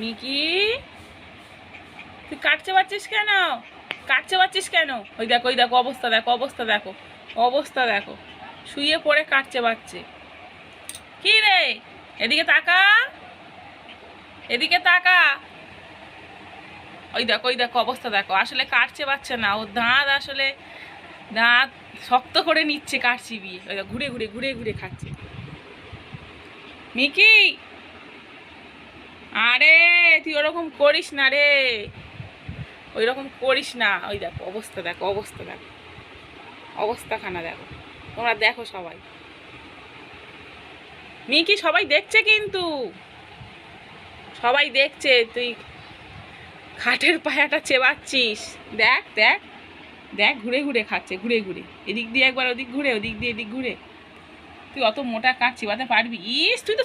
Mickey, তুই কাটতে পারছিস কেন? কাটতে পারছিস কেন? ওই দেখো, ওই দেখো, অবস্থা দেখো, অবস্থা দেখো, অবস্থা দেখো, শুয়ে পড়ে কাটতে পারছে। কি রে, এদিকে তাকা, এদিকে তাকা। ওই দেখো, ওই দেখো, অবস্থা দেখো। আসলে কাটতে পারছে না, ওর দাঁত আসলে, দাঁত শক্ত করে নিচ্ছে কাটছি দিয়ে। ওই দেখো, ঘুরে ঘুরে ঘুরে ঘুরে খাচ্ছে। মিকি, আরে তুই ওরকম করিস না রে, ওই রকম করিস না। ওই দেখো, অবস্থা দেখো, অবস্থা দেখো, অবস্থাখানা দেখো, তোমরা দেখো সবাই। মিকি, সবাই দেখছে কিন্তু, সবাই দেখছে তুই খাটের পায়াটা চেবাচ্ছিস। দেখ দেখ দেখ, ঘুরে ঘুরে খাচ্ছে, ঘুরে ঘুরে, এদিক দিয়ে একবার ওদিক ঘুরে, ওদিক দিয়ে এদিক ঘুরে। তুই অত মোটা কাঠ চিবাতে পারবি? ইস, তুই তো